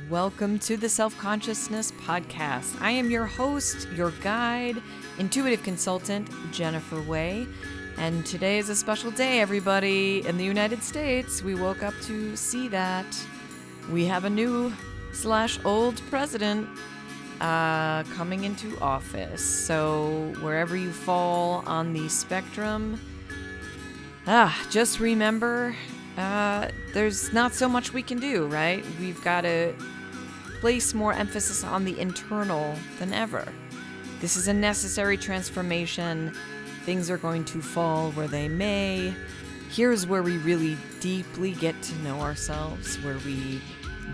Welcome to the Self-Consciousness Podcast. I am your host, your guide, intuitive consultant, Jennifer Way. And today is a special day, everybody. In the United States, we woke up to see that we have a new/old president coming into office. So wherever you fall on the spectrum, just remember, there's not so much we can do, right? We've got to place more emphasis on the internal than ever. This is a necessary transformation. Things are going to fall where they may. Here's where we really deeply get to know ourselves, where we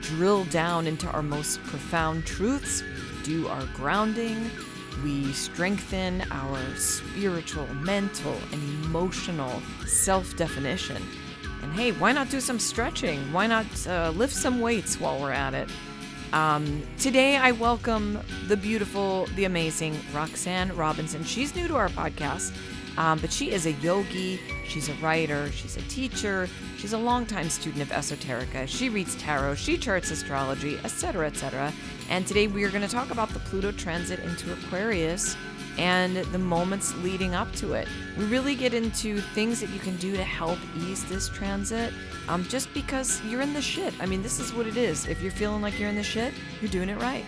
drill down into our most profound truths, we do our grounding, we strengthen our spiritual, mental, and emotional self-definition. And hey, why not do some stretching? Why not lift some weights while we're at it? Today, I welcome the beautiful, the amazing Roxanne Robinsons. She's new to our podcast, but she is a yogi, she's a writer, she's a teacher, she's a longtime student of esoterica, she reads tarot, she charts astrology, etc., etc. And today we are going to talk about the Pluto transit into Aquarius and the moments leading up to it. We really get into things that you can do to help ease this transit, just because you're in the shit. I mean, this is what it is. If you're feeling like you're in the shit, you're doing it right.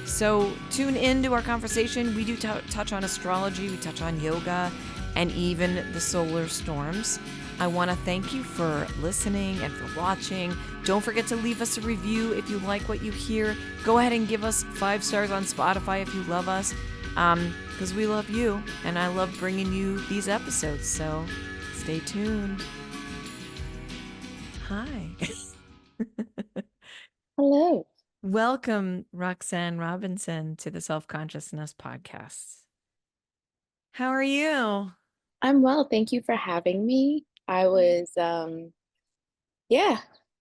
So tune into our conversation. We do touch on astrology, we touch on yoga, and even the solar storms. I want to thank you for listening and for watching. Don't forget to leave us a review if you like what you hear. Go ahead and give us 5 stars on Spotify if you love us. Because we love you, and I love bringing you these episodes, so stay tuned. Hi. Hello. Welcome, Roxanne Robinson, to the Self-Consciousness Podcast. How are you? I'm well. Thank you for having me. I was,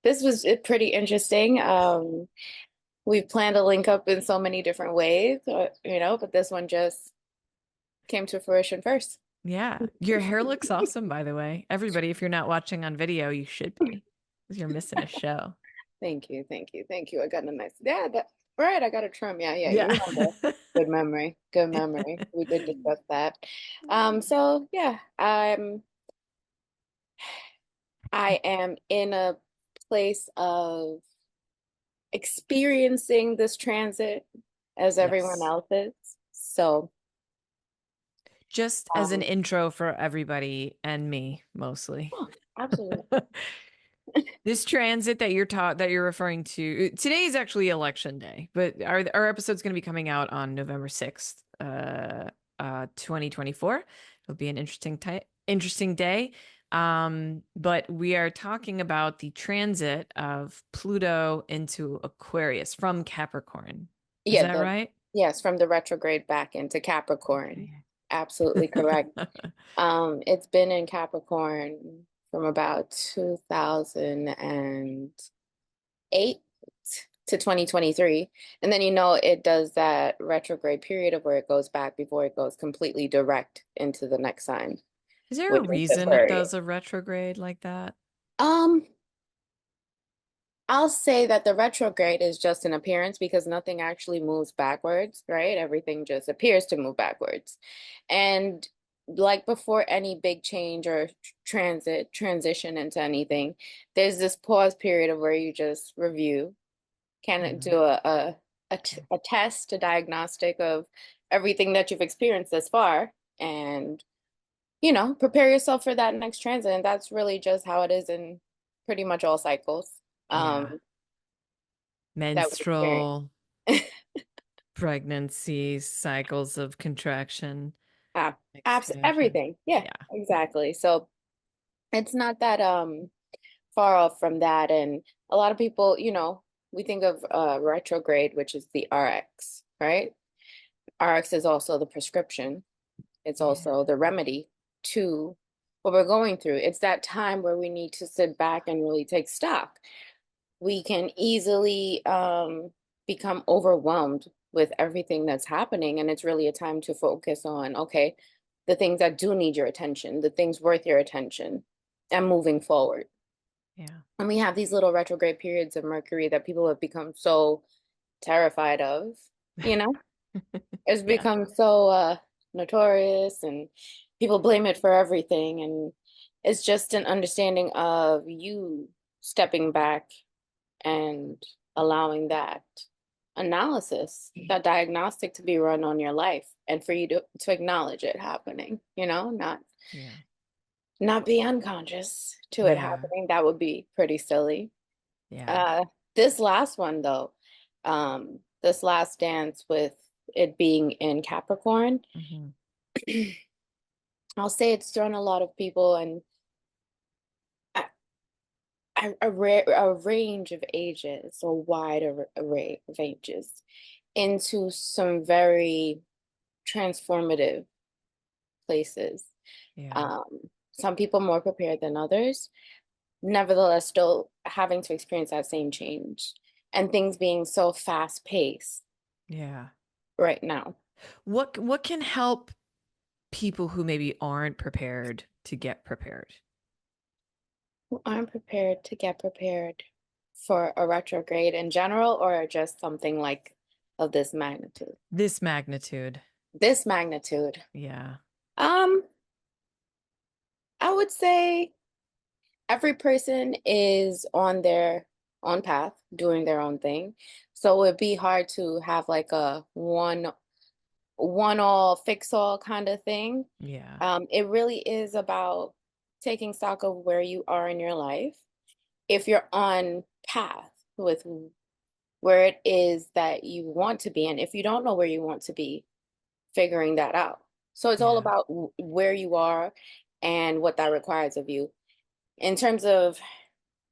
this was pretty interesting. We've planned to link up in so many different ways, but this one just came to fruition first. Yeah. Your hair looks awesome, by the way. Everybody, if you're not watching on video, you should be, because you're missing a show. Thank you. I got a nice, I got a trim. Yeah. Yeah. You remember. Good memory. We did discuss that. I am in a place of experiencing this transit as everyone else is. So just as an intro for everybody and me, mostly. oh, absolutely. This transit that you're referring to, today is actually election day, but our episode's going to be coming out on November 6th, 2024. It'll be an interesting day. But we are talking about the transit of Pluto into Aquarius from Capricorn. Is that right? Yes, from the retrograde back into Capricorn. Okay. Absolutely correct. It's been in Capricorn from about 2008 to 2023. And then, it does that retrograde period of where it goes back before it goes completely direct into the next sign. Is there a reason it does a retrograde like that? I'll say that the retrograde is just an appearance because nothing actually moves backwards, right? Everything just appears to move backwards. And like before any big change or transition into anything, there's this pause period of where you just review, do a test, a diagnostic of everything that you've experienced thus far, and prepare yourself for that next transit. And that's really just how it is in pretty much all cycles. Menstrual, pregnancy, cycles of contraction. Everything. Yeah, exactly. So it's not that far off from that. And a lot of people, we think of retrograde, which is the RX, right? RX is also the prescription. It's also the remedy to what we're going through. It's that time where we need to sit back and really take stock. We can easily become overwhelmed with everything that's happening. And it's really a time to focus on, okay, the things that do need your attention, the things worth your attention, and moving forward. Yeah. And we have these little retrograde periods of Mercury that people have become so terrified of, you know? It's Yeah. become so notorious and people blame it for everything. And it's just an understanding of you stepping back and allowing that analysis, that diagnostic to be run on your life and for you to acknowledge it happening, Yeah. not be unconscious to it Yeah. happening. That would be pretty silly. Yeah. Uh, this last one though, this last dance with it being in Capricorn, Hmm. I'll say it's thrown a lot of people and a range of ages, a wide array of ages, into some very transformative places. Yeah. Some people more prepared than others, nevertheless, still having to experience that same change and things being so fast paced Yeah. right now. What can help people who maybe aren't prepared to get prepared? I'm prepared to get prepared for a retrograde in general or just something like of this magnitude. This magnitude. This magnitude. Yeah. Um, I would say every person is on their own path, doing their own thing. So it'd be hard to have like a one all fix all kind of thing. Yeah. It really is about taking stock of where you are in your life. If you're on path with where it is that you want to be, and if you don't know where you want to be, figuring that out. So it's all Yeah. about where you are and what that requires of you. In terms of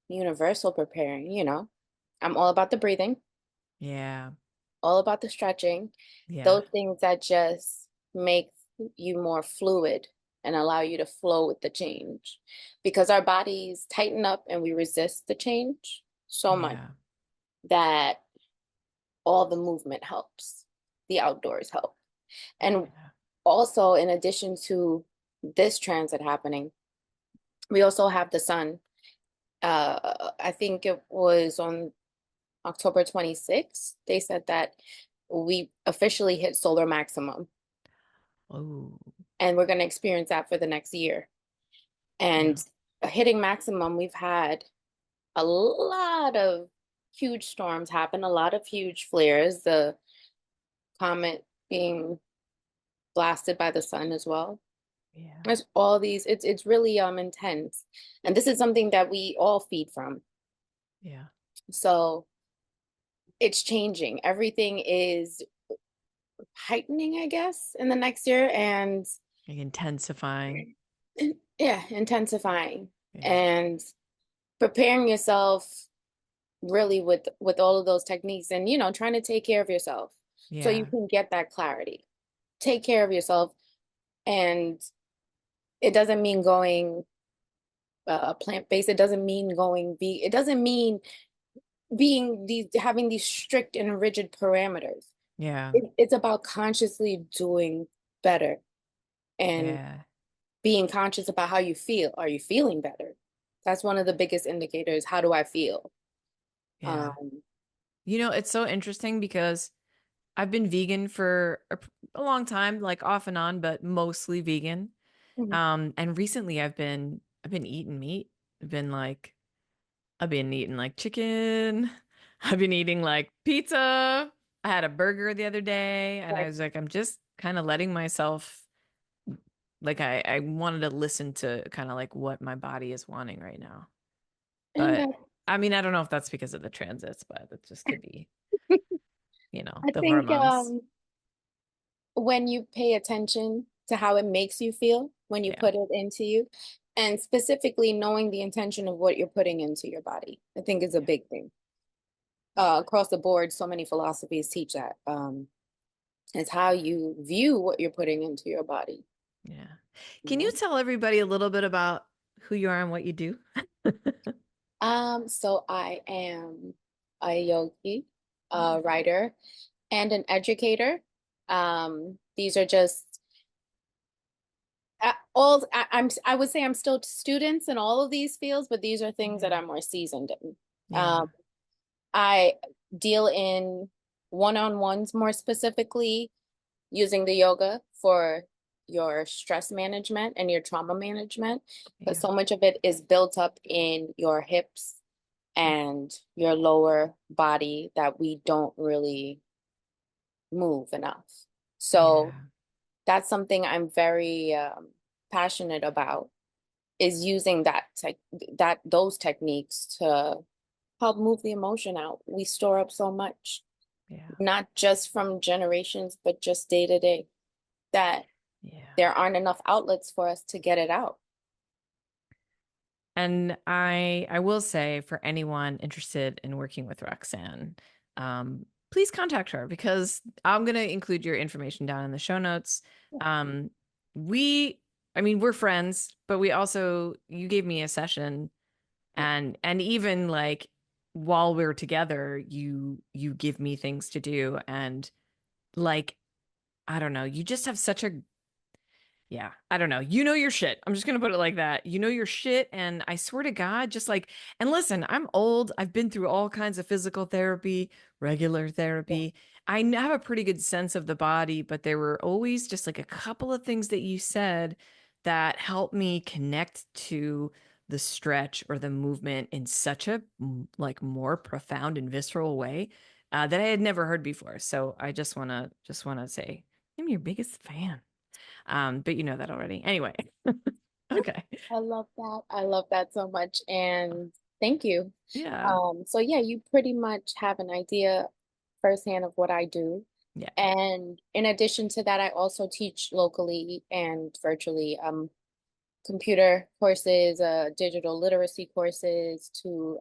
universal preparing, I'm all about the breathing, Yeah. all about the stretching, Yeah. those things that just make you more fluid and allow you to flow with the change. Because our bodies tighten up and we resist the change so much Yeah. that all the movement helps, the outdoors help. And Yeah. also, in addition to this transit happening, we also have the sun. I think it was on October 26th, they said that we officially hit solar maximum Oh. and we're going to experience that for the next year. Yeah. And hitting maximum, we've had a lot of huge storms happen, a lot of huge flares, the comet being blasted by the sun as well. Yeah. There's all these, it's really intense. And this is something that we all feed from. Yeah. So it's changing. Everything is heightening, I guess, in the next year and Like intensifying. yeah, intensifying Yeah. and preparing yourself really with all of those techniques and trying to take care of yourself so you Yeah. can get that clarity. Take care of yourself and it doesn't mean going plant-based. It doesn't mean going vegan. It doesn't mean being these having these strict and rigid parameters. Yeah. It's about consciously doing better and Yeah. being conscious about how you feel. Are you feeling better? That's one of the biggest indicators. How do I feel? Yeah. Um, It's so interesting because I've been vegan for a long time, like off and on, but mostly vegan. mhm. And recently I've been eating meat. I've been eating like chicken. I've been eating like pizza. I had a burger the other day and I Right. was like, I'm just kind of letting myself like I wanted to listen to kind of like what my body is wanting right now. And But I mean, I don't know if that's because of the transits, but it just could be, I the think hormones. when you pay attention to how it makes you feel when you Yeah. put it into you, and specifically knowing the intention of what you're putting into your body, I think is a Yeah. big thing. Across the board, so many philosophies teach that. It's how you view what you're putting into your body. Yeah. You Can you know? tell everybody a little bit about who you are and what you do? So I am a yogi, a writer, and an educator. These are just I would say I'm still students in all of these fields, but these are things that Yeah. I'm more seasoned in. Yeah. I deal in one-on-ones more specifically using the yoga for your stress management and your trauma management, because Yeah. so much of it is built up in your hips and your lower body that we don't really move enough. So Yeah. that's something I'm very passionate about, is using those techniques to help move the emotion out. We store up so much, Yeah. not just from generations, but just day to day, that Yeah. there aren't enough outlets for us to get it out. And I will say for anyone interested in working with Roxanne, please contact her because I'm gonna include your information down in the show notes. Um, we, I mean, we're friends, but we also you gave me a session, and even like while we're together, you give me things to do, and like I don't know, you just have such a yeah, I don't know. You know your shit. I'm just going to put it like that. You know your shit. And I swear to God, just like, and listen, I'm old. I've been through all kinds of physical therapy, regular Yeah. therapy. Have a pretty good sense of the body, but there were always just like a couple of things that you said that helped me connect to the stretch or the movement in such a like more profound and visceral way that I had never heard before. So I just want to say I'm your biggest fan. But you know that already. Anyway, okay. I love that. I love that so much. And thank you. Yeah. So yeah, you pretty much have an idea firsthand of what I do. Yeah. And in addition to that, I also teach locally and virtually, computer courses, digital literacy courses to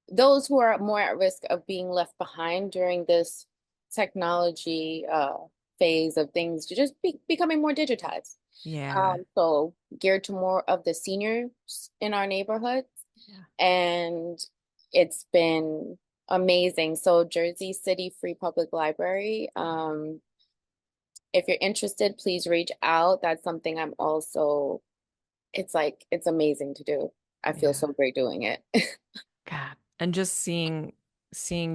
those who are more at risk of being left behind during this technology phase of things just becoming more digitized. Yeah. So geared to more of the seniors in our neighborhoods, Yeah. and it's been amazing. So Jersey City Free Public Library, if you're interested, please reach out. That's something I'm also, it's like, it's amazing to do. I feel Yeah. so great doing it. God. And just seeing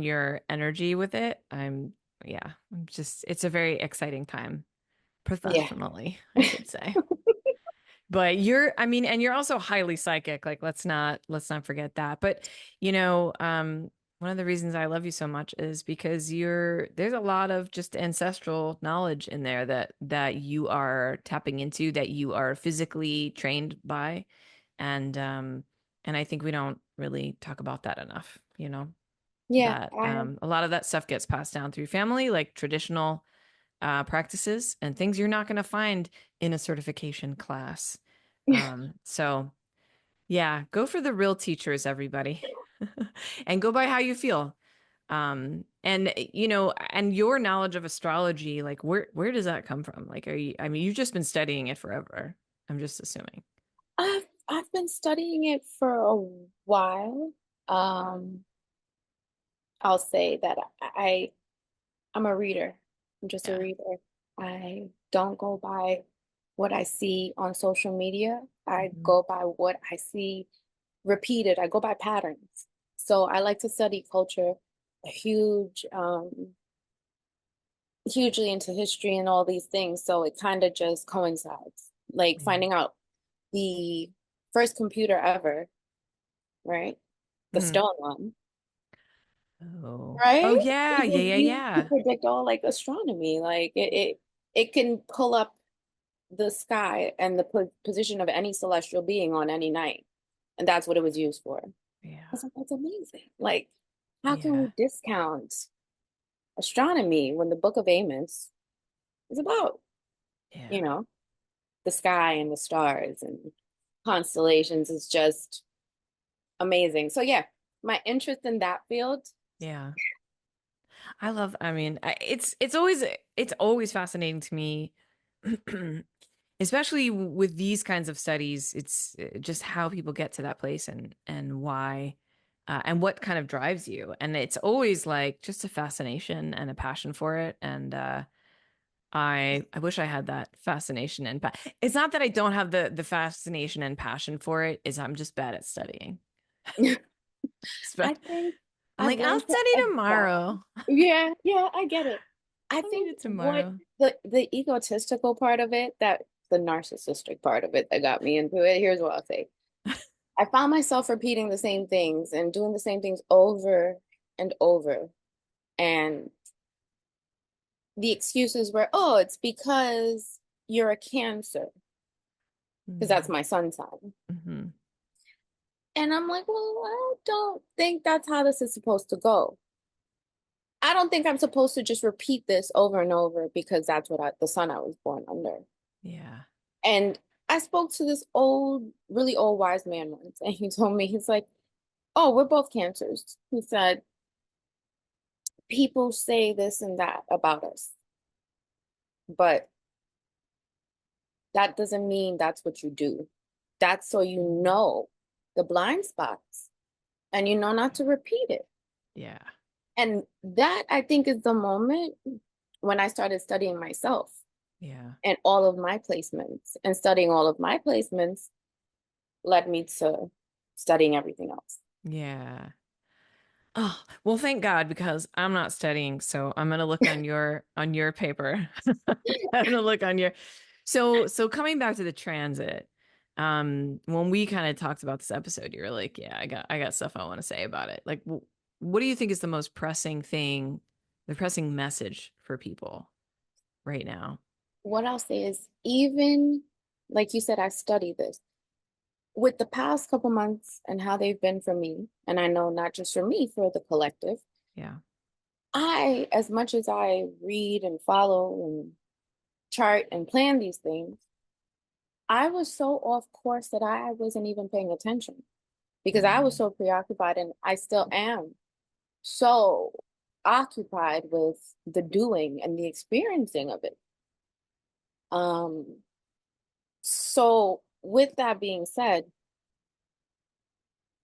your energy with it, I'm just it's a very exciting time Yeah. professionally, I should say. But I mean, and you're also highly psychic. Like let's not forget that. But one of the reasons I love you so much is because there's a lot of just ancestral knowledge in there that you are tapping into, that you are physically trained by. And I think we don't really talk about that enough, Yeah. that a lot of that stuff gets passed down through family, like traditional practices and things you're not going to find in a certification class. So yeah, go for the real teachers, everybody, and go by how you feel. And your knowledge of astrology, like where does that come from? Like, I mean, you've just been studying it forever. I'm just assuming. I've been studying it for a while. Um, I'll say that I'm a reader. I'm just a Yeah. reader. I don't go by what I see on social media. I Mhm. go by what I see repeated. I go by patterns. So I like to study culture, a hugely into history and all these things. So it kind of just coincides. Like Yeah. finding out the first computer ever, right? The Mhm. stone one, Oh right? yeah, It yeah, was yeah, used to yeah. predict all like astronomy. Like it can pull up the sky and the position of any celestial being on any night. And that's what it was used for. I Yeah. was like, that's amazing. Like, how can Yeah. we discount astronomy when the Book of Amos is about, you Yeah. know, the sky and the stars and constellations is just amazing. So yeah, my interest in that field. Yeah. I mean, it's always fascinating to me, especially with these kinds of studies. It's just how people get to that place and why, and what kind of drives you. And it's always like just a fascination and a passion for it. And I wish I had that fascination and it's not that I don't have the fascination and passion for it, is I'm just bad at studying. I think I'm I've like, I'll learned to study adapt. tomorrow. Yeah, yeah, I get it. I I'll need think it what tomorrow. the egotistical part of it, that the narcissistic part of it that got me into it, here's what I'll say. I found myself repeating the same things and doing the same things over and over. And the excuses were, oh, it's because you're a Cancer, because that's my sun sign. Mm-hmm. And I'm like, well, I don't think that's how this is supposed to go. I don't think I'm supposed to just repeat this over and over because that's the sun I was born under. Yeah. And I spoke to this old, really old wise man once, and he told me, he's like, oh, we're both Cancers. He said, people say this and that about us, but that doesn't mean that's what you do. That's so you know the blind spots and you know not to repeat it. Yeah. And that I think is the moment when I started studying myself Yeah. and all of my placements. And studying all of my placements led me to studying everything else. Yeah. Oh, well, thank God, because I'm not studying, so I'm gonna look on your paper. I'm gonna look on your so coming back to the transit, when we kind of talked about this episode, you were like, yeah, I got stuff I want to say about it. Like, what do you think is the most pressing thing, the pressing message for people right now? What I'll say is, even like you said, I study this. With the past couple months and how they've been for me, and I know not just for me, for the collective, Yeah. as much as I read and follow and chart and plan these things, I was so off course that I wasn't even paying attention because I was Mm. so preoccupied, and I still am so occupied with the doing and the experiencing of it. Um, so with that being said,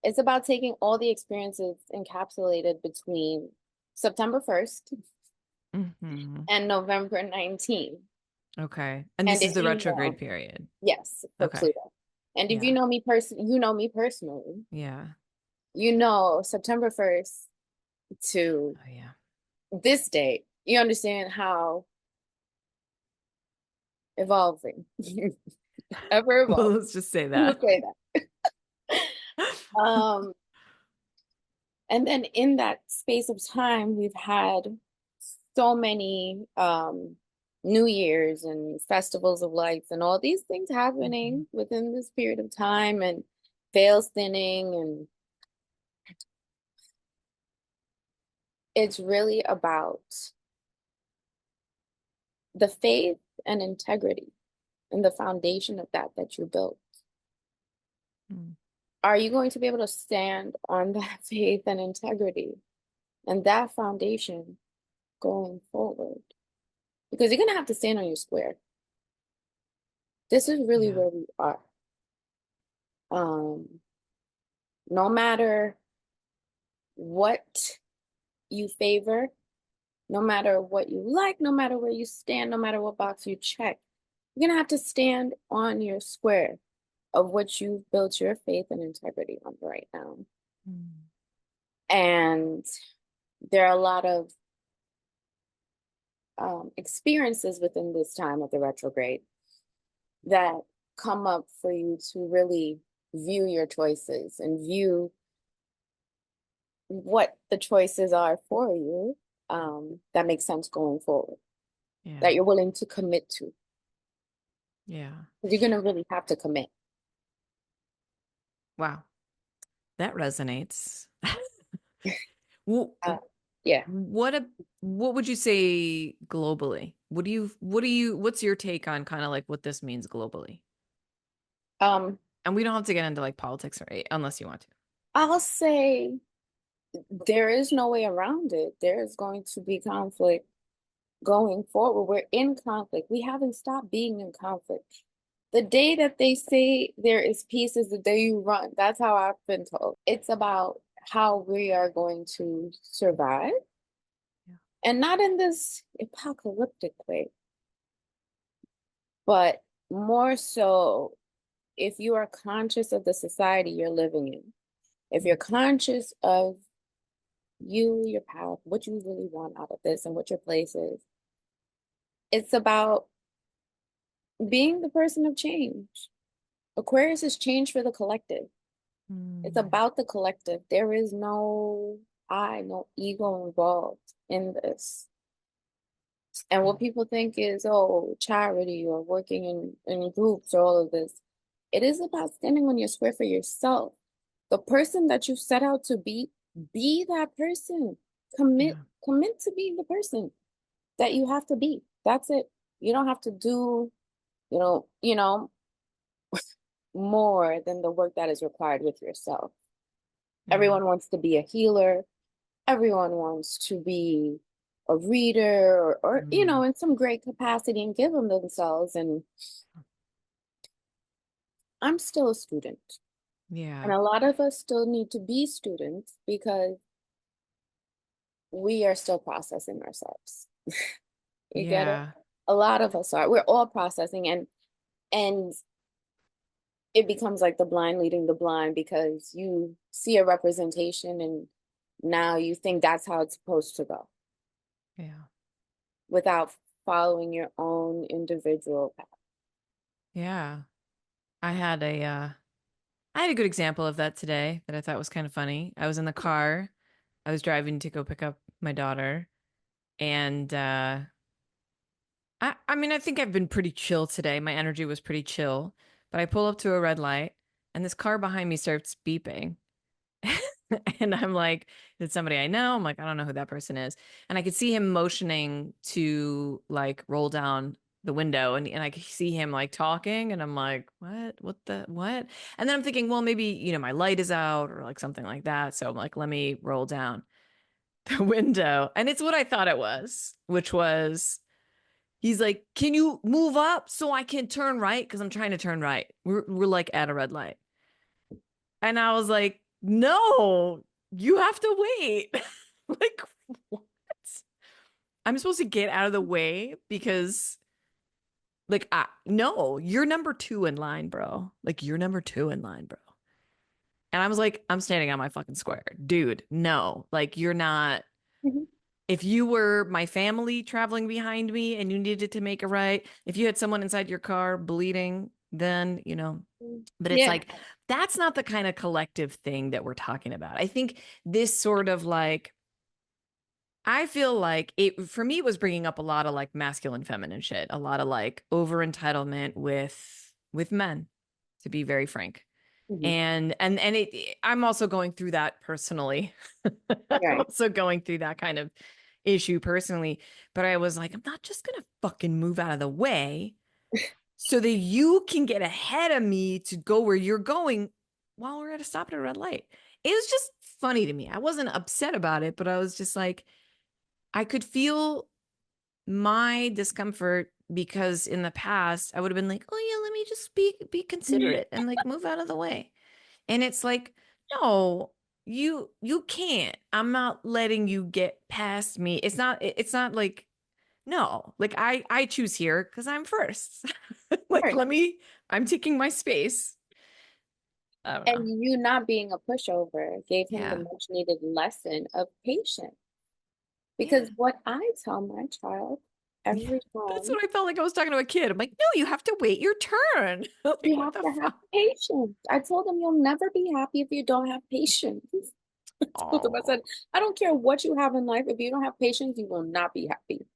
it's about taking all the experiences encapsulated between September 1st Hmm. and November 19th. Okay. And And this is if the you know, retrograde period. yes, for Okay. Pluto. And if Yeah. you know me personally, Yeah. you know September 1st to Oh yeah. this date, you understand how evolving, ever Well, evolving. let's just say We'll that. say that. And then in that space of time, we've had so many New Year's and festivals of lights and all these things Mhm. happening within this period of time, and veils thinning, and it's really about the faith and integrity and the foundation of that you built. Mm. Are you going to be able to stand on that faith and integrity and that foundation going forward? Because you're going to have to stand on your square. This is really Yeah. where we are. Um, no matter what you favor, no matter what you like, no matter where you stand, no matter what box you check, you're going to have to stand on your square of what you've built your faith and integrity on right now. Mm. And there are a lot of experiences within this time of the retrograde that come up for you to really view your choices and view what the choices are for you, that makes sense going forward, Yeah. that you're willing to commit to. Yeah. You're going to really have to commit. Wow. That resonates. Well, Uh, yeah. what would you say globally? What's your take on kind of like what this means globally? Um, And we don't have to get into like politics, right? Unless you want to. I'll say there is no way around it. There is going to be conflict going forward. We're in conflict. We haven't stopped being in conflict. The day that they say there is peace is the day you run. That's how I've been told. It's about how we are going to survive, Yeah. and not in this apocalyptic way, But more so, if you are conscious of the society you're living in, if you're conscious of you, your path, what you really want out of this and what your place is, it's about being the person of change. Aquarius is change for the collective. It's about the collective. There is no no ego involved in this. And what people think is, oh, charity or working in groups or all of this. It is about standing on your square for yourself. The person that you set out to be that person. Commit to being the person that you have to be. That's it. You don't have to do, more than the work that is required with yourself. Everyone wants to be a healer. Everyone wants to be a reader or in some great capacity and give them themselves. And I'm still a student. Yeah. And a lot of us still need to be students because we are still processing ourselves. You get it? A lot of us are. We're all processing and it becomes like the blind leading the blind because you see a representation and now you think that's how it's supposed to go. Yeah. Without following your own individual path. Yeah. I had a good example of that today that I thought was kind of funny. I was in the car. I was driving to go pick up my daughter and I mean I think I've been pretty chill today. My energy was pretty chill, but I pull up to a red light and this car behind me starts beeping. And I'm like, is it somebody I know? I'm like, I don't know who that person is. And I could see him motioning to like roll down the window and I could see him like talking and I'm like, what? And then I'm thinking, well, maybe, my light is out or like something like that. So I'm like, let me roll down the window. And it's what I thought it was, which was he's like, can you move up so I can turn right? Because I'm trying to turn right. We're like at a red light. And I was like, no, you have to wait. Like, what? I'm supposed to get out of the way because, like, no, you're number two in line, bro. Like, you're number two in line, bro. And I was like, I'm standing on my fucking square. Dude, no. Like, you're not. Mhm. If you were my family traveling behind me and you needed to make a right, if you had someone inside your car bleeding, then, but it's Yeah. like, that's not the kind of collective thing that we're talking about. I think this sort of like, I feel like it, for me, it was bringing up a lot of like masculine, feminine shit, a lot of like over entitlement with men, to be very frank. Mhm. And I'm also going through that personally. I'm Right. also going through that kind of issue personally. But I was like, I'm not just gonna fucking move out of the way so that you can get ahead of me to go where you're going while we're at a stop at a red light. It was just funny to me. I wasn't upset about it, but I was just like, I could feel my discomfort because in the past I would have been like, oh yeah, let me just be considerate and like move out of the way. And it's like, no, you can't. I'm not letting you get past me. It's not like no, like I choose here because I'm first. Like Right. I'm taking my space. I don't know. And you not being a pushover gave him the Yeah. much needed lesson of patience. Yeah. Because what I tell my child Yeah. every That's time, what I felt like I was talking to a kid. I'm like, no, you have to wait your turn. Like, you what have the to have fuck? patience. I told him you'll never be happy if you don't have patience. I told him, I said, Oh, I don't care what you have in life. If you don't have patience, you will not be happy.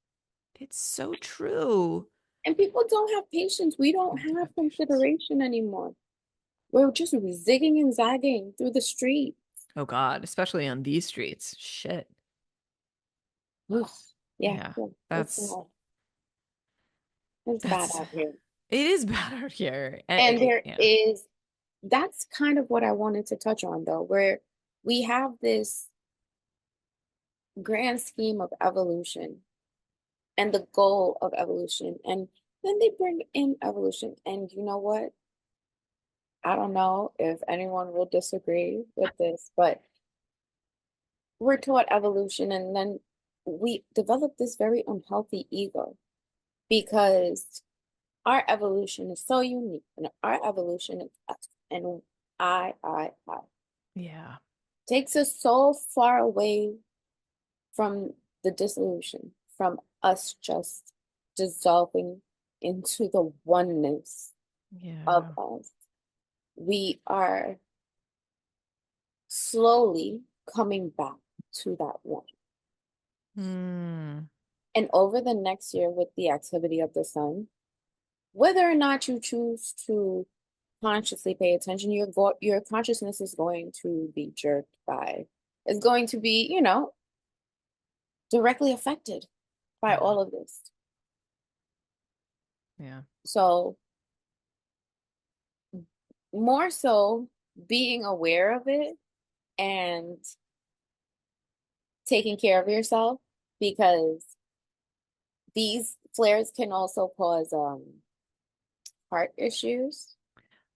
it's so true. And people don't have patience. We don't People don't have have patience. consideration anymore. We're just zigging and zagging through the street. Oh God, especially on these streets. Shit. Ugh. Yeah, Yeah. yeah, That's it's bad that's out here. it is bad out here. And there Yeah. is, that's kind of what I wanted to touch on though, where we have this grand scheme of evolution and the goal of evolution. And then they bring in evolution. And you know what? I don't know if anyone will disagree with this, but we're taught evolution and then we develop this very unhealthy ego because our evolution is so unique, and our evolution is us. And I Yeah. takes us so far away from the dissolution, from us just dissolving into the oneness of Yeah. us. We are slowly coming back to that one. Hmm. And over the next year, with the activity of the sun, whether or not you choose to consciously pay attention, your consciousness is going to be jerked by, is going to be, directly affected by Yeah. all of this. Yeah. So more so being aware of it and taking care of yourself, because these flares can also cause heart issues.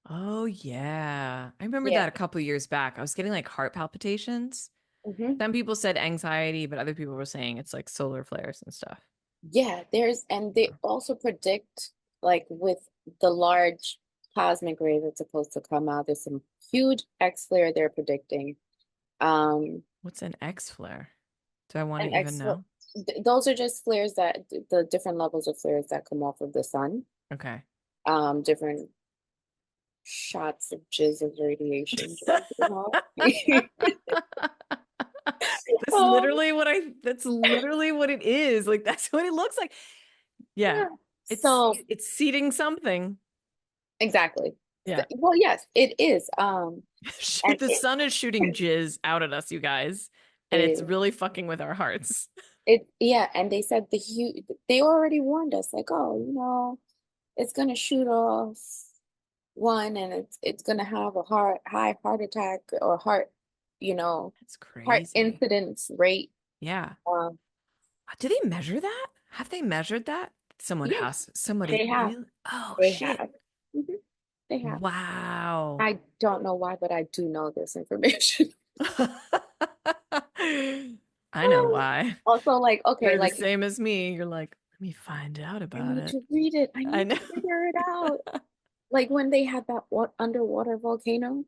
Oh yeah. I remember Yeah. that a couple years back. I was getting like heart palpitations. Hmm. Some people said anxiety, but other people were saying it's like solar flares and stuff. Yeah, and they also predict, like with the large cosmic ray that's supposed to come out, there's some huge X flare they're predicting. Um, What's an X flare? Do I want to and even X know? those are just flares, that the different levels of flares that come off of the sun. Okay. Different shots of jizz of radiation. Um, That's literally what it is. Like that's what it looks like. Yeah. yeah. It's So it's seeding something. exactly. Yeah. Well, yes, it is. And The sun is shooting jizz out at us, you guys, and it's it really fucking with our hearts. yeah, and they said they already warned us, like, oh, it's gonna shoot off one, and it's gonna have a high heart attack or you know, That's heart crazy. incidence rate. Yeah. Um, Do they measure that? Have they measured that? Someone yeah, has. Somebody they have. really? Oh They shit. have. Mhm, they have. Wow. I don't know why, but I do know this information. I know why. Also, like, okay, You're the like, same as me. You're like, let me find out I about need it. to read it. I I need know. to figure it out. Like when they had that underwater volcano,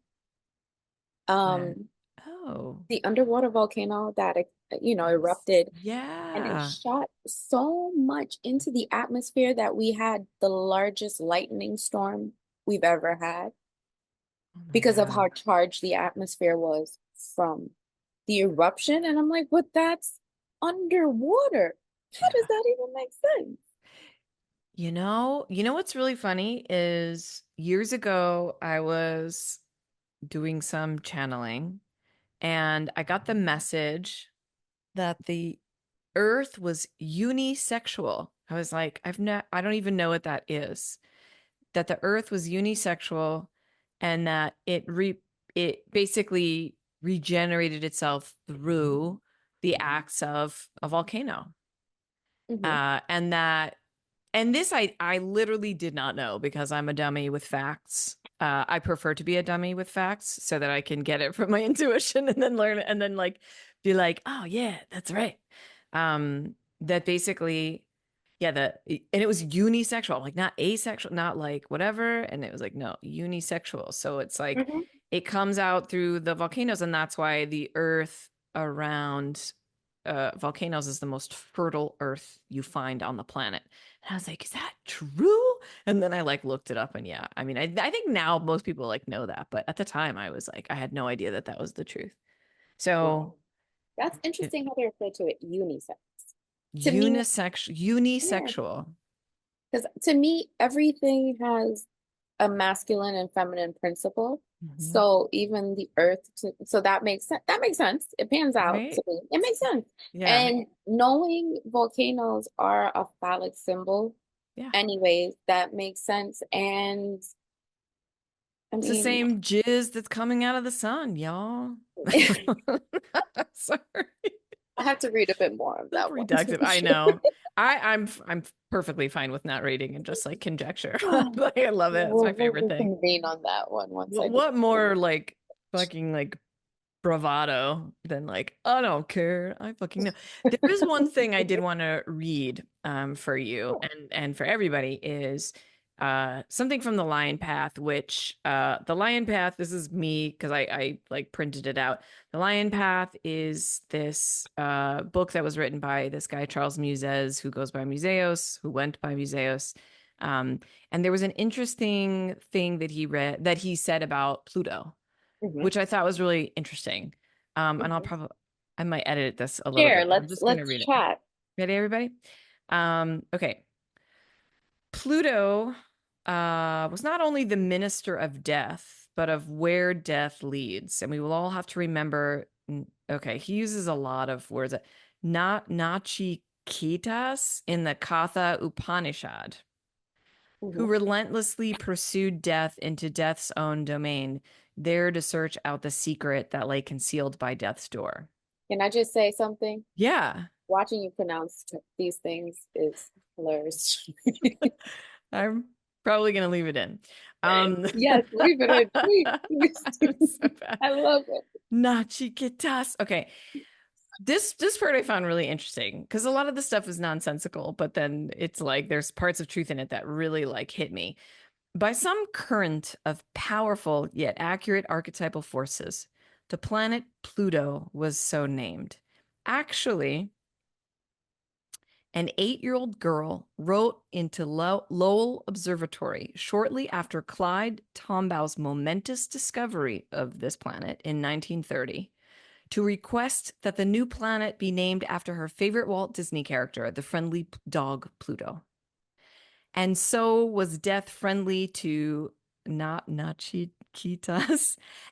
When? um, Oh, the underwater volcano that yes. erupted, and it Yeah. shot so much into the atmosphere that we had the largest lightning storm we've ever had, Oh my because of how God. charged the atmosphere was from the eruption. And I'm like, but that's underwater. How does Yeah. that even make sense? You know what's really funny is years ago I was doing some channeling and I got the message that the earth was unisexual. I was like, I don't even know what that is. That the earth was unisexual and that it basically regenerated itself through the acts of a volcano. Hmm. And that and this I literally did not know because I'm a dummy with facts. I prefer to be a dummy with facts so that I can get it from my intuition and then learn it and then like be like, oh yeah, that's right. That basically, yeah, and it was unisexual, like not asexual, not like whatever. And it was like, no, unisexual. So it's like Hmm. it comes out through the volcanoes, and that's why the earth around volcanoes is the most fertile earth you find on the planet. And I was like, is that true? And then I like looked it up, and yeah, I mean, I think now most people like know that, but at the time I was like, I had no idea that that was the truth. So Wow. That's it, interesting how they refer to it unisex. To me, yeah, unisexual. because to me, everything has a masculine and feminine principle. Mhm. So even the earth, so that makes sense. That makes sense. It pans out to Right? me. It makes sense. Yeah. And knowing volcanoes are a phallic symbol, Yeah. anyways, that makes sense. And I It's the mean, same jizz that's coming out of the sun, y'all. I Sorry. have to read a bit more of that one to Reductive. be I sure. know. I'm perfectly fine with not reading and just like conjecture. Like, I love it. It's my favorite We'll thing. convene on that one once I do. What more like fucking like bravado than like, I don't care. I fucking know. There is one thing I did want to read for you Sure. and for everybody is something from the Lion Path, which the Lion Path, this is me because I like printed it out. The Lion Path is this book that was written by this guy Charles Muses, who goes by Museos, who went by Museos. And there was an interesting thing that he said about Pluto, which I thought was really interesting. And I might edit this a little Share. bit, but I'm just going to Let's read it. chat. Ready, everybody? Okay. Pluto was not only the minister of death, but of where death leads. And we will all have to remember, okay, he uses a lot of words. Nachikitas in the Katha Upanishad, who relentlessly pursued death into death's own domain, there to search out the secret that lay concealed by death's door. Can I just say something? Yeah. Watching you pronounce these things is hilarious. I'm probably going to leave it in. Yes, leave it in, please. So I love it. Nachikitas. Okay. This part I found really interesting because a lot of the stuff is nonsensical, but then it's like there's parts of truth in it that really like hit me. By some current of powerful yet accurate archetypal forces, the planet Pluto was so named. Actually, an 8-year-old girl wrote into Lowell Observatory shortly after Clyde Tombaugh's momentous discovery of this planet in 1930 to request that the new planet be named after her favorite Walt Disney character, the friendly dog Pluto. And so was death friendly to Nachikitas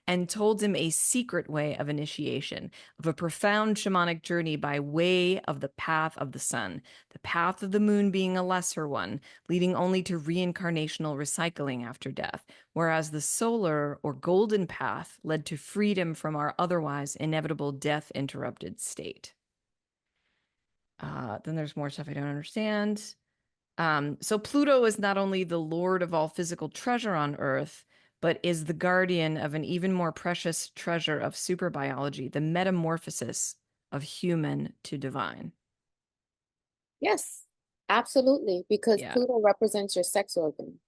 and told him a secret way of initiation, of a profound shamanic journey by way of the path of the sun, the path of the moon being a lesser one, leading only to reincarnational recycling after death, whereas the solar or golden path led to freedom from our otherwise inevitable death-interrupted state. Then there's more stuff I don't understand. So Pluto is not only the lord of all physical treasure on Earth, but is the guardian of an even more precious treasure of superbiology, the metamorphosis of human to divine. Yes, absolutely. Because Pluto represents your sex organ.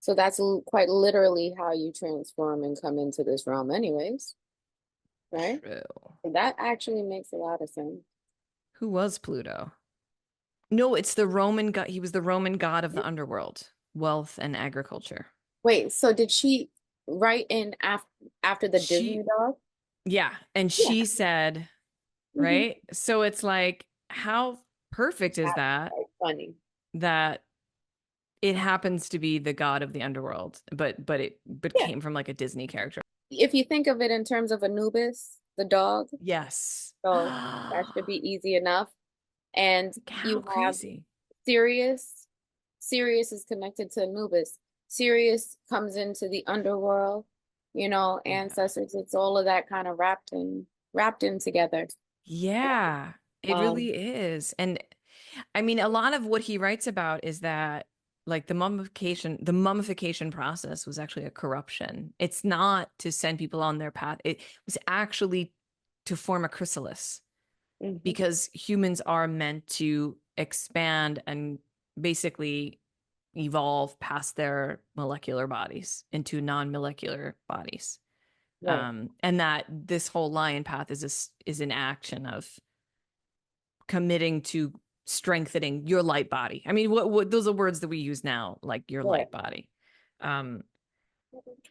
So that's quite literally how you transform and come into this realm anyways. Right? True. That actually makes a lot of sense. Who was Pluto? No, it's the Roman god. He was the Roman god of the underworld, wealth and agriculture. Wait, so did she write in after the Disney dog? Yeah, and she said, right? So it's like, how perfect is that? Funny. That it happens to be the god of the underworld, but came from like a Disney character. If you think of it in terms of Anubis, the dog. Yes. So that should be easy enough. And you have Sirius. Sirius is connected to Anubis. Sirius comes into the underworld, ancestors. It's all of that kind of wrapped in together. Yeah, it really is. And I mean, a lot of what he writes about is that like the mummification process was actually a corruption. It's not to send people on their path. It was actually to form a chrysalis because humans are meant to expand and basically evolve past their molecular bodies into non-molecular bodies. Right. And that this whole lion path is an action of committing to strengthening your light body. I mean, what those are words that we use now, like your light body.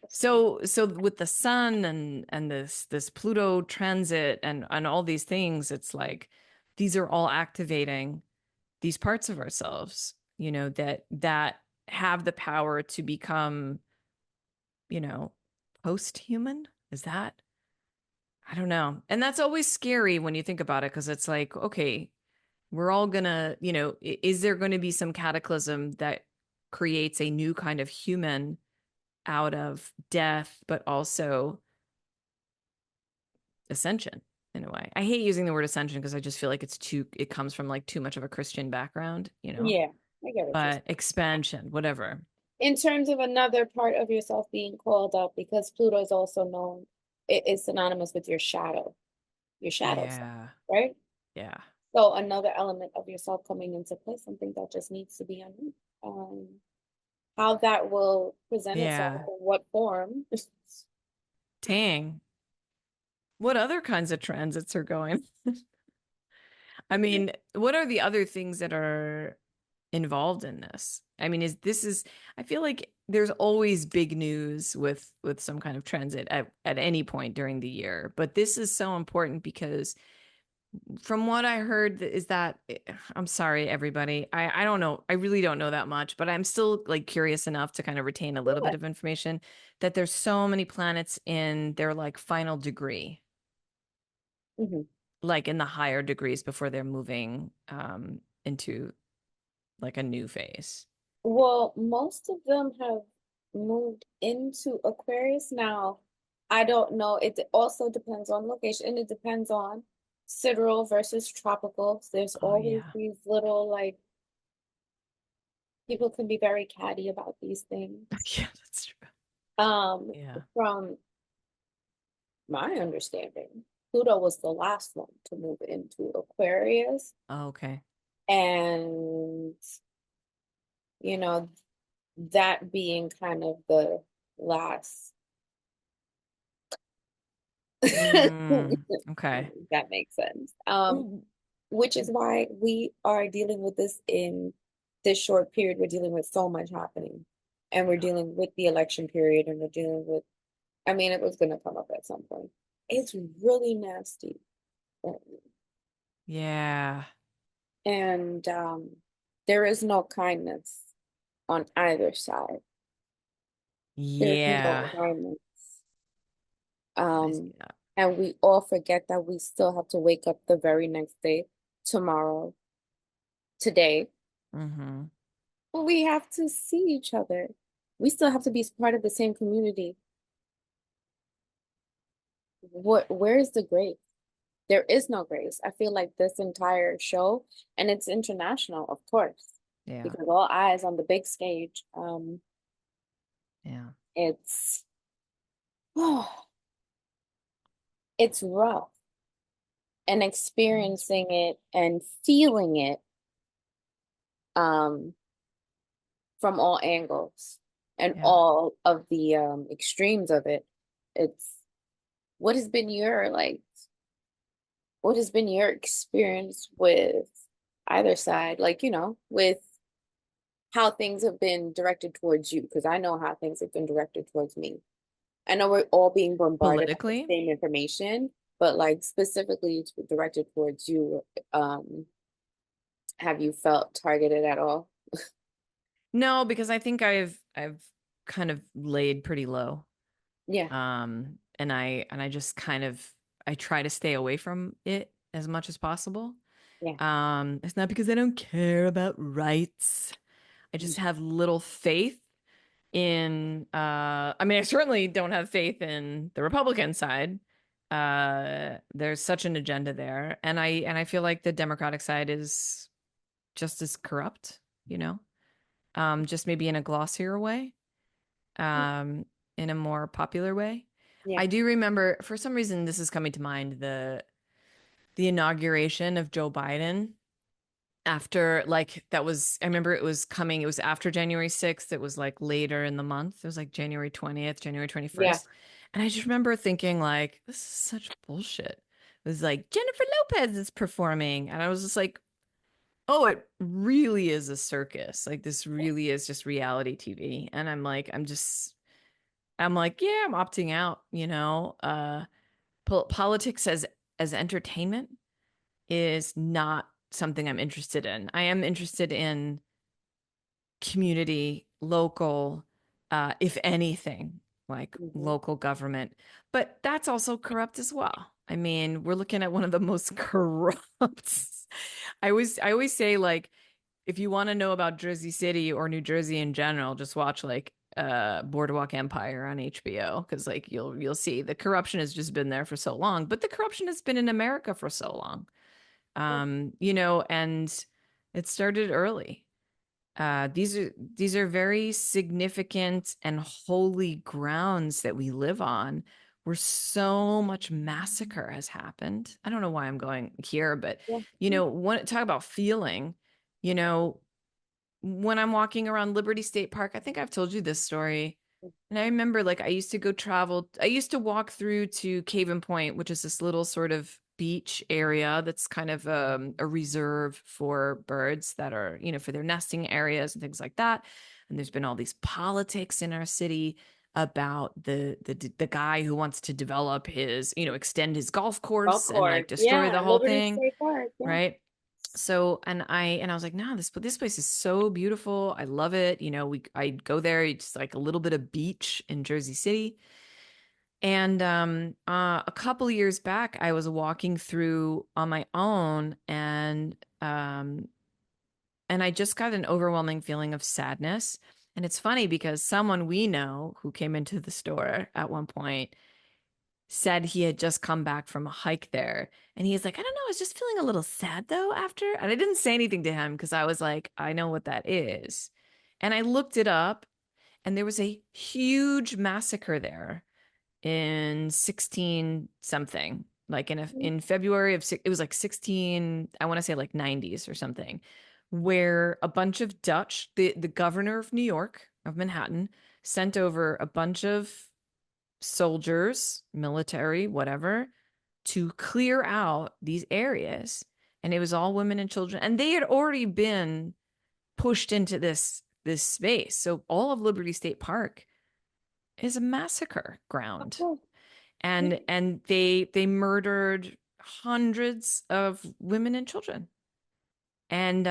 So with the sun and this Pluto transit and all these things, it's like these are all activating these parts of ourselves, that have the power to become, post-human. Is that? I don't know. And that's always scary when you think about it, because it's like, okay, we're all gonna, is there going to be some cataclysm that creates a new kind of human out of death, but also ascension in a way? I hate using the word ascension because I just feel like it comes from like too much of a Christian background, Yeah, I get it. But expansion, whatever. In terms of another part of yourself being called up, because Pluto is also known, it is synonymous with your shadow self, right? Yeah. So another element of yourself coming into play, something that just needs to be how that will present itself, Yeah. in what form. Dang. What other kinds of transits are going? I mean, what are the other things that are involved in this? I mean, I feel like there's always big news with some kind of transit at any point during the year, but this is so important because from what I heard is that I'm sorry, everybody. I don't know. I really don't know that much, but I'm still like curious enough to kind of retain a little Yeah. bit of information that there's so many planets in their like final degree, Mhm. like in the higher degrees before they're moving into like a new phase. Well, most of them have moved into Aquarius now. I don't know. It also depends on location, and it depends on sidereal versus tropical. There's Oh always yeah. these little, like, people can be very catty about these things. Yeah, that's true. Um, Yeah. from my understanding, Pluto was the last one to move into Aquarius, Oh, okay. and you know, that being kind of the last. Okay. That makes sense. Ooh. Which is why we are dealing with this in this short period. We're dealing with so much happening, and we're Yeah. dealing with the election period, and we're dealing with, I mean, it was going to come up at some point. It's really nasty. Yeah. And there is no kindness on either side. There's no Yeah. kindness. I see Um, that. and we all forget that we still have to wake up the very next day, tomorrow, today. Mm-hmm. We have to see each other. We still have to be part of the same community. Where is the grace? There is no grace. I feel like this entire show, and it's international, of course, Yeah. because all eyes on the big stage. Yeah. It's oh, it's rough, and experiencing it and feeling it um from all angles and Yeah. all of the extremes of it. It's what has been your like what has been your experience with either side? Like, with how things have been directed towards you, because I know how things have been directed towards me. I know we're all being bombarded with the Politically? same information, but like specifically directed towards you, have you felt targeted at all? No, because I think I've kind of laid pretty low. Yeah, And I just kind of I try to stay away from it as much as possible. yeah. It's not because I don't care about rights. I just have little faith in I mean I certainly don't have faith in the Republican side. There's such an agenda there, and I feel like the Democratic side is just as corrupt, you know. Just maybe in a glossier way, um, in a more popular way. Yeah, I do remember, for some reason, this is coming to mind, the inauguration of Joe Biden after like that was I remember it was coming, it was after January 6th. It was like later in the month. It was like January 20th, January yeah. 21st. And I just remember thinking like, this is such bullshit. It was like Jennifer Lopez is performing. And I was just like, oh, it really is a circus. Like this really is just reality TV. And I'm like, yeah, I'm opting out, you know. Politics as entertainment is not something I'm interested in. I am interested in community, local, if anything, like Hmm. local government. But that's also corrupt as well. I mean, we're looking at one of the most corrupt. I always say like if you want to know about Jersey City or New Jersey in general, just watch like Boardwalk Empire on HBO because like you'll see the corruption has just been there for so long, but the corruption has been in America for so long. And it started early. These are very significant and holy grounds that we live on, where so much massacre has happened. I don't know why I'm going here, but Yeah. talk about feeling, you know, when I'm walking around Liberty State Park, I think I've told you this story. And I remember like I used to walk through to Caven Point, which is this little sort of beach area that's kind of a reserve for birds that are, for their nesting areas and things like that. And there's been all these politics in our city about the guy who wants to develop his, extend his golf Golf course and like course. destroy the Yeah, whole Liberty thing, State Park. Yeah. right? So and I was like, no, this place is so beautiful. I love it. I'd go there, it's like a little bit of beach in Jersey City. And a couple years back, I was walking through on my own, and I just got an overwhelming feeling of sadness. And it's funny because someone we know who came into the store at one point said he had just come back from a hike there. And he's like, I don't know, I was just feeling a little sad though after. And I didn't say anything to him because I was like, I know what that is. And I looked it up, and there was a huge massacre there in 16 something, like in February of it was like 16, I want to say like 90s or something, where a bunch of the governor of New York, of Manhattan, sent over a bunch of soldiers, military, whatever, to clear out these areas. And it was all women and children. And they had already been pushed into this space. So all of Liberty State Park is a massacre ground. Oh, yeah. And they murdered hundreds of women and children. And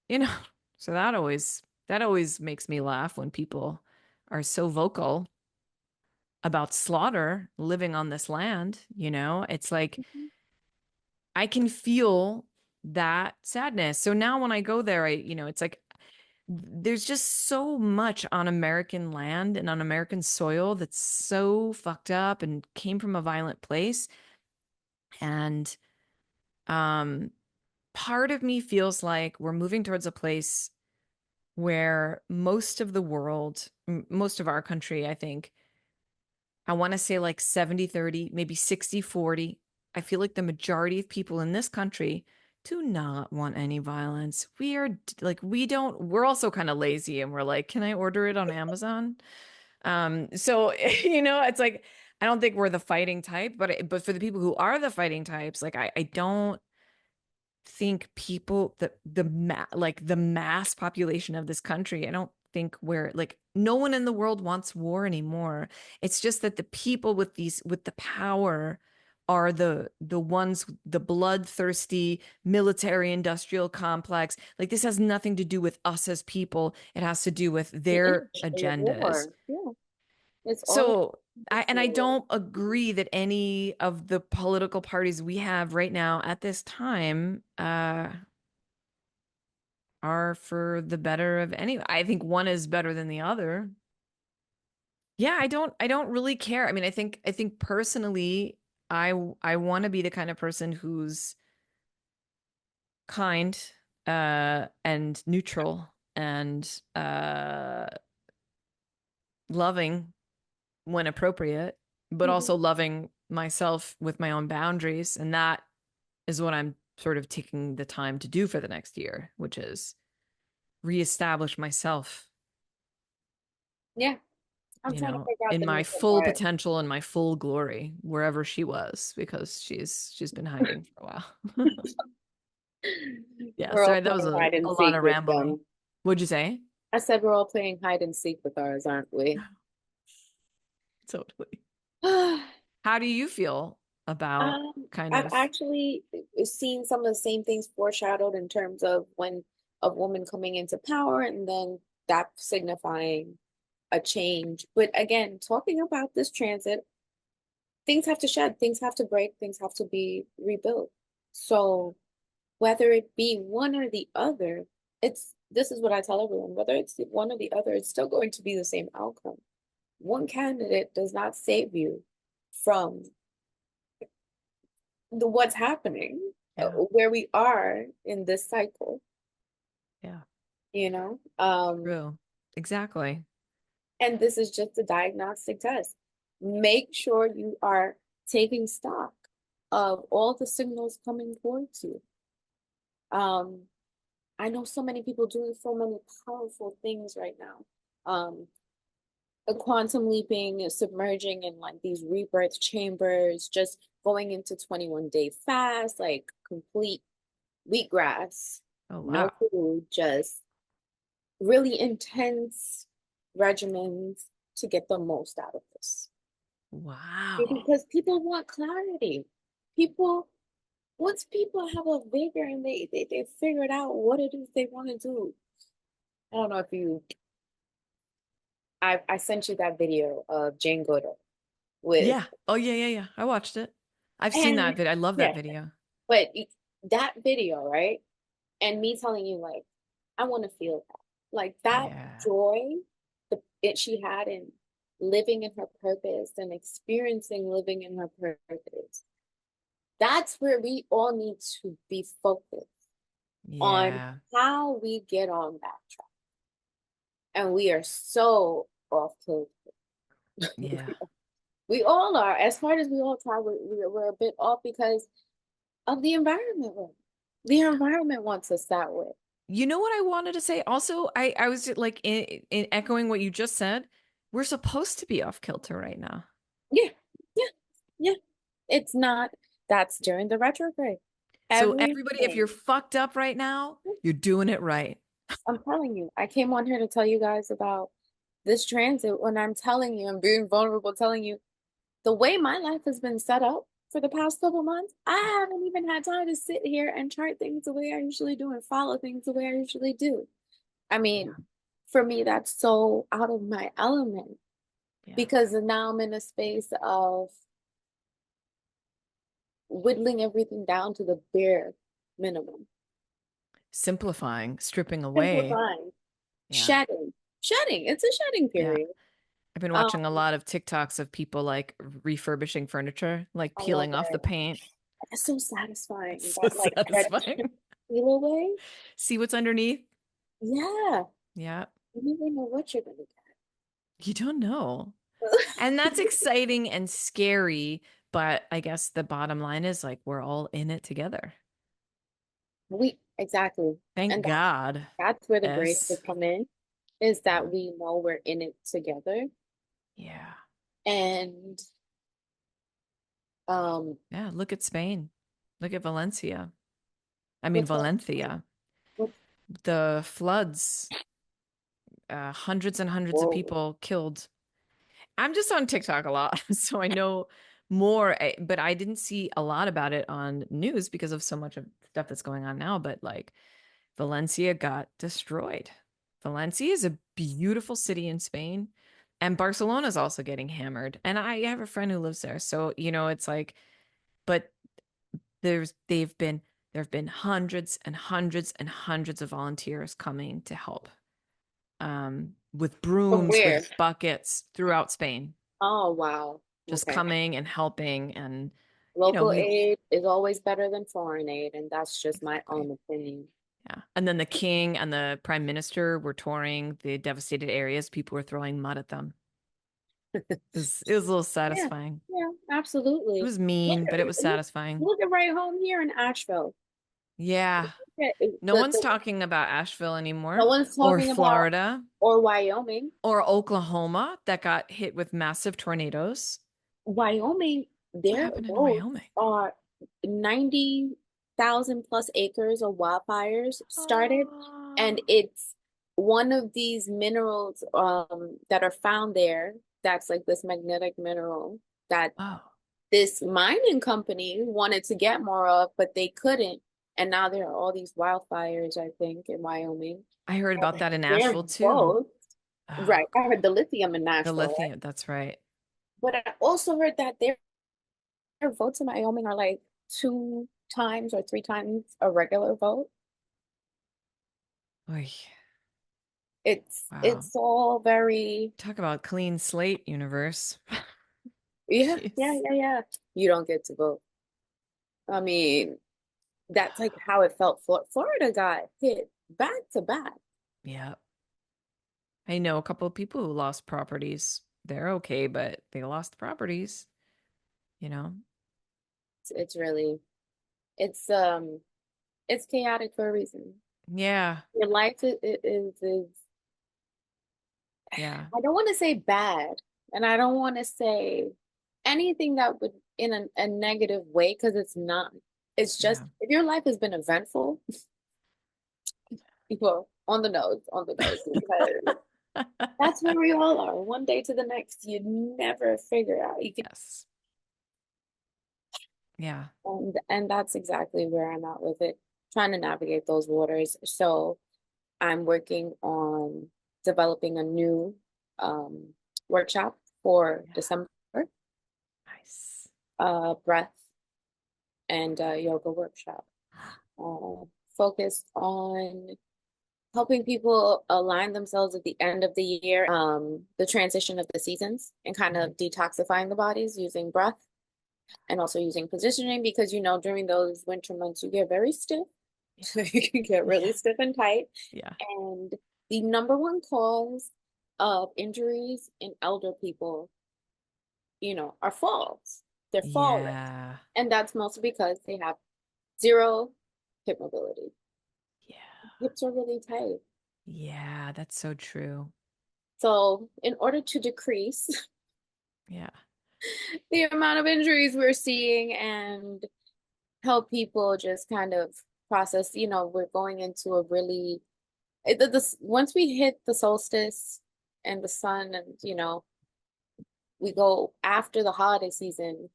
you know, so that always makes me laugh when people are so vocal about slaughter living on this land. It's like Mhm. I can feel that sadness. So now when I go there, it's like there's just so much on American land and on American soil that's so fucked up and came from a violent place. And um part of me feels like we're moving towards a place where most of the world, most of our country, I think, I want to say like 70-30, maybe 60-40. I feel like the majority of people in this country do not want any violence. We are like, we're also kind of lazy, and we're like, can I order it on Amazon? So, it's like, I don't think we're the fighting type, but for the people who are the fighting types, like, I don't think people like the mass population of this country, I don't think we're like, no one in the world wants war anymore. It's just that the people with the power are the ones, the bloodthirsty military industrial complex. Like, this has nothing to do with us as people. It has to do with The their industry of agendas. war. Yeah. It's all So I industry of war. don't agree that any of the political parties we have right now at this time are for the better of any. I think one is better than the other. Yeah, I don't really care. I mean, I think personally, I want to be the kind of person who's kind and neutral and loving when appropriate, but Mhm. also loving myself with my own boundaries. And that is what I'm sort of taking the time to do for the next year, which is reestablish myself, Yeah. I'm trying to figure out in the my missing full part. potential and my full glory, wherever she was, because she's been hiding for a while. Yeah, We're all sorry, that was playing hide a and lot seek of with rambling. them. What'd you say? I said we're all playing hide and seek with ours, aren't we? Totally. How do you feel about kind I've of, actually seen some of the same things foreshadowed in terms of when a woman coming into power and then that signifying a change. But again, talking about this transit, things have to shed, things have to break, things have to be rebuilt. So whether it be one or the other, this is what I tell everyone, whether it's one or the other, it's still going to be the same outcome. One candidate does not save you from the what's happening, yeah, where we are in this cycle, yeah, you know? true. Exactly. And this is just a diagnostic test. Make sure you are taking stock of all the signals coming towards you. Um, I know so many people doing so many powerful things right now. A quantum leaping, submerging in like these rebirth chambers, just going into 21-day fast, like complete wheatgrass, Oh, no wow. food, just really intense regimens to get the most out of this. Wow. Because people want clarity. People, once people have a vigor and they figured out what it is they want to do. I don't know if you, I sent you that video of Jane Goodall with, Yeah. Oh, yeah, yeah, yeah. I watched it. I've seen that and video. I love that yeah, video. but that video, right? And me telling you, like, I want to feel that. Like that Yeah. joy it she had in living in her purpose and experiencing living in her purpose. That's where we all need to be focused on Yeah. how we get on that track. And we are so off kilter. Yeah. We all are. As hard as we all try, we're a bit off because of the environment. The environment wants us that way. You know what I wanted to say? Also, I was like in echoing what you just said. We're supposed to be off kilter right now. Yeah, yeah, yeah. It's not, that's during the retrograde. So everybody, if you're Everything. fucked up right now, you're doing it right. I'm telling you, I came on here to tell you guys about this transit when I'm telling you, I'm being vulnerable, telling you the way my life has been set up for the past couple months. I haven't even had time to sit here and chart things the way I usually do and follow things the way I usually do. I Yeah. mean, for me, that's so out of my element Yeah. because now I'm in a space of whittling everything down to the bare minimum, Simplifying, stripping away. simplifying, Yeah. shedding, shedding. It's a shedding Yeah. period. I've been Um, watching a lot of TikToks of people like refurbishing furniture, like I love peeling off the it. paint. It's so satisfying. It's so That like that satisfying. feel away. See what's underneath? Yeah, Yeah. you never know what you're gonna You don't know. get. And that's exciting and scary, but I guess the bottom line is like we're all in it together. We exactly, Thank and God. that's where the grace Yes. would come in. Is Yeah. that we know we're in it together, Yeah. and um, Yeah. Look at Spain. Look at Valencia. I mean, what's that? Valencia. What's, The floods, hundreds and hundreds of whoa, people killed. I'm just on TikTok a lot, so I know more, but I didn't see a lot about it on news because of so much of stuff that's going on now. But like Valencia got destroyed. Valencia is a beautiful city in Spain, and Barcelona is also getting hammered. And I have a friend who lives there, so it's like, but there's they've been there have been hundreds and hundreds and hundreds of volunteers coming to help, with from brooms, where? with buckets throughout Spain, Oh wow. just Okay. coming and helping. And Local we aid is always better than foreign aid, and that's just my exactly. own opinion. Yeah. And then the king and the prime minister were touring the devastated areas. People were throwing mud at them. It was a little Yeah, satisfying. yeah, It absolutely. was Look mean, at but it was satisfying. look at right home here in Asheville. Yeah. Yeah, No one's talking about Asheville no anymore, one's or talking about Florida, or Wyoming. or Oklahoma that got hit with massive tornadoes. Wyoming, What their happened in roads Wyoming? are 90,000 plus acres of wildfires started, and Oh, it's one of these minerals that are found there that's like this magnetic mineral that oh. this mining company wanted to get more of, but they couldn't. And now there are all these wildfires, I think, in Wyoming. I heard about And that in they're Nashville too. both, Oh, right. I heard the lithium in the Nashville, right? lithium. That's right. But I also heard that their votes in Wyoming are like two times or three times a regular vote. Oy, wow. It's all very, Talk about clean slate universe. yeah, yeah, Jeez. yeah, yeah. You don't get to vote. I mean, that's like how it felt. Florida got hit back to back. Yeah. I know a couple of people who lost properties. They're okay, but they lost properties, you know? It's really it's um it's chaotic for a reason. Yeah. Your life is Yeah. I don't want to say bad, and I don't want to say anything that would in a negative way because it's not. It's just Yeah. if your life has been eventful, people on the nose, because that's where we all are. One day to the next, you never figure out. You can, Yes. Yeah. and that's exactly where I'm at with it, trying to navigate those waters. So I'm working on developing a new um, workshop for Yeah. December, Nice. breath and yoga workshop, uh, focused on helping people align themselves at the end of the year, the transition of the seasons, and kind Mhm. of detoxifying the bodies using breath and also using positioning because during those winter months you get very stiff. So you can get really Yeah. stiff and tight. Yeah. And the number one cause of injuries in elder people, are falls. They're falling. Yeah. And that's mostly because they have zero hip mobility. Yeah. Hips are really tight. Yeah. That's so true. So, in order to decrease Yeah. the amount of injuries we're seeing and help people just kind of process, we're going into a really, once we hit the solstice and the sun, and, we go after the holiday season,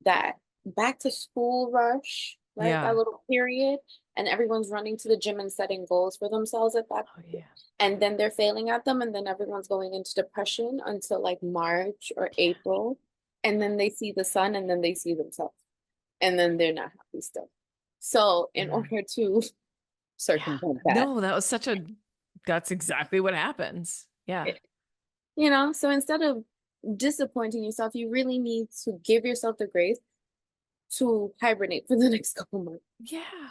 that back to school rush, right? That Yeah. little period, and everyone's running to the gym and setting goals for themselves at that Oh, point. yeah. And then they're failing at them, and then everyone's going into depression until like March or Yeah. April. And then they see the sun and then they see themselves. And then they're not happy still. So in Mm. order to Yeah. circumvent that, No, that was such a, that's exactly what happens. Yeah. so instead of disappointing yourself, you really need to give yourself the grace to hibernate for the next couple months. Yeah.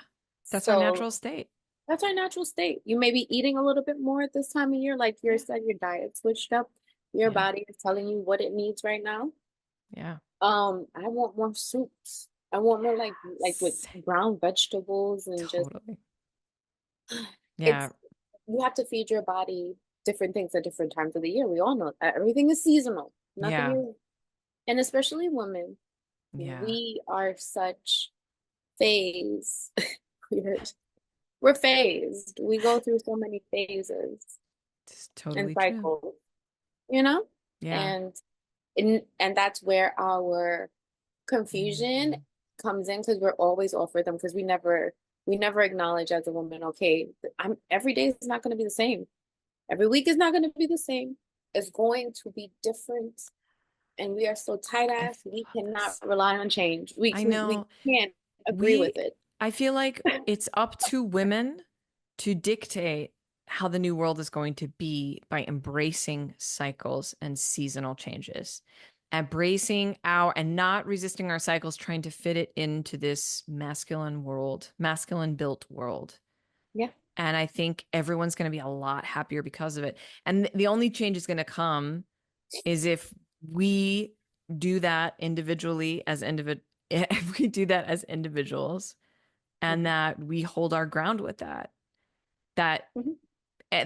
That's our So natural state. that's our natural state. You may be eating a little bit more at this time of year, like you Yeah. said, your diet switched up. Your Yeah. body is telling you what it needs right now. Yeah. I want more soups. I want more like with Yes. brown vegetables and just Totally. it's Yeah. you have to feed your body different things at different times of the year. We all know that everything is seasonal. Nothing Yeah. is, and especially women, Yeah. we are such phase. We're, we're phased. We go through so many phases It's and totally true. cycles, you know? Yeah. And and that's where our confusion Mhm. comes in because we're always offered them because we never acknowledge as a woman, okay, I'm every day is not going to be the same. Every week is not going to be the same. It's going to be different. And we are so tight I ass, we love cannot this. rely on change. We I we, we know can't agree we, with it. I feel like it's up to women to dictate how the new world is going to be by embracing cycles and seasonal changes, embracing our and not resisting our cycles, trying to fit it into this masculine world, masculine built world. Yeah. And I think everyone's going to be a lot happier because of it. And the only change is going to come is if we do that individually as if we do that as individuals and Hmm. that we hold our ground with that Hmm.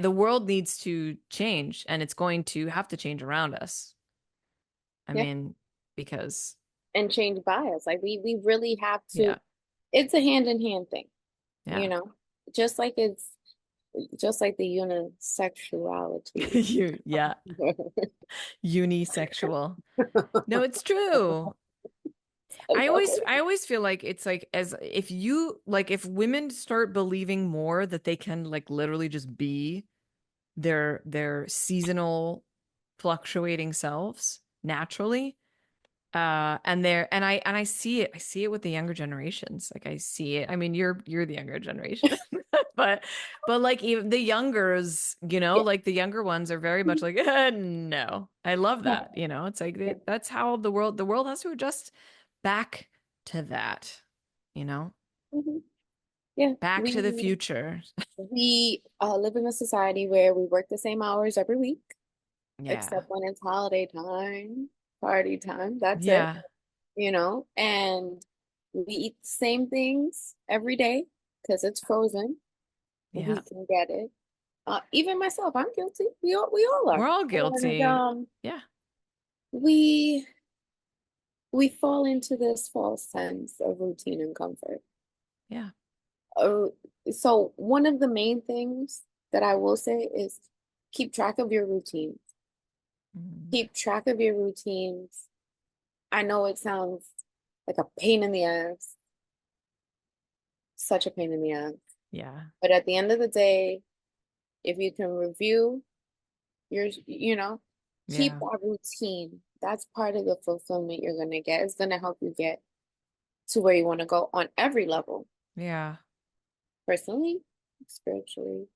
the world needs to change and it's going to have to change around us. I Yeah. mean, because And change bias. Like we really have to, yeah, it's a hand in hand thing, you yeah. know, just like it's just like the unisexuality. Yeah, unisexual. No, it's true. I I love always it. I always feel like it's like as if you like if women start believing more that they can like literally just be their seasonal fluctuating selves naturally, and I see it with the younger generations. Like I see it. I mean, you're the younger generation. but like even the youngers, Yeah. like the younger ones are very much like no. I love that. It's like Yeah. that's how the world has to adjust back to that, you know Mhm. Yeah. back to the We future. we live in a society where we work the same hours every week, Yeah. except when it's holiday time, party time. That's it, Yeah. and we eat the same things every day because it's frozen. Yeah. we can get it. Even myself, I'm guilty. We all are. We're all And guilty. Yeah. we we fall into this false sense of routine and comfort. Yeah. Uh, so one of the main things that I will say is keep track of your routines. Mm. Keep track of your routines. I know it sounds like a pain in the ass, such a pain in the ass. Yeah. But at the end of the day, if you can review keep Yeah. that routine. That's part of the fulfillment you're going to get. It's going to help you get to where you want to go on every level, Yeah. personally, spiritually,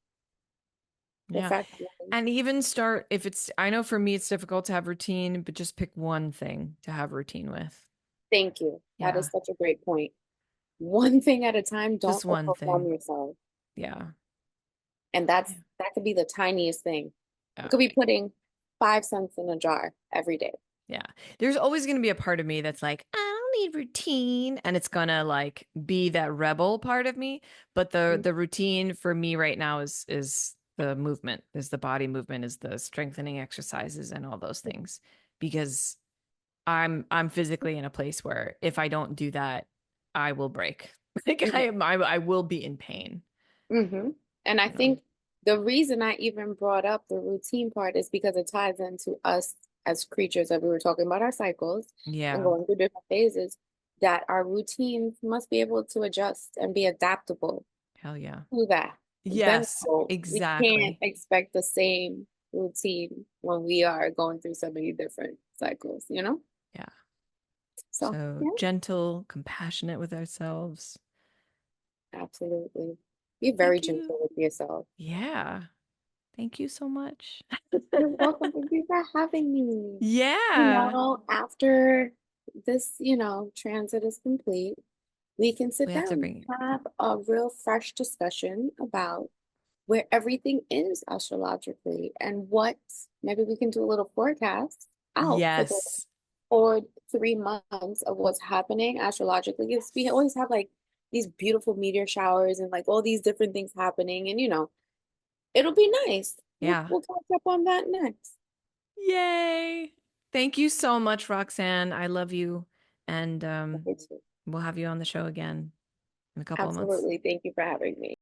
Yeah. professionally. And even start if it's, I know for me it's difficult to have routine, but just pick one thing to have routine with. Thank you. That Yeah. is such a great point. One thing at a time, don't Just one overwhelm thing. yourself. Yeah. And Yeah. that could be the tiniest thing. It Yeah. could be putting 5 cents in a jar every day. Yeah. There's always going to be a part of me that's like, I don't need routine. And it's going to like be that rebel part of me. But the routine for me right now is the movement, is the body movement, is the strengthening exercises and all those things. Because I'm physically in a place where if I don't do that, I will break. Like I will be in pain, Mm-hmm. And I you know. think the reason I even brought up the routine part is because it ties into us as creatures that we were talking about our cycles and Yeah. going through different phases, that our routines must be able to adjust and be adaptable Hell yeah. to that. Then Yes, we can't exactly. expect the same routine when we are going through so many different cycles, you know? Yeah. So, So yeah, gentle, compassionate with ourselves. absolutely. Be very Thank you. gentle with yourself. Yeah. Thank you so much. You're welcome. Thank you for having me. Yeah. After this, transit is complete, we can sit We have to down bring and have a real fresh discussion about where everything is astrologically and what maybe we can do a little forecast out for the yes. forward 3 months of what's happening astrologically. Because we always have like these beautiful meteor showers and like all these different things happening, and it'll be nice. We'll Yeah. we'll catch up on that next. Yay. Thank you so much, Roxanne. I love you. And Okay, too. we'll have you on the show again in a couple of months. Absolutely. Thank you for having me.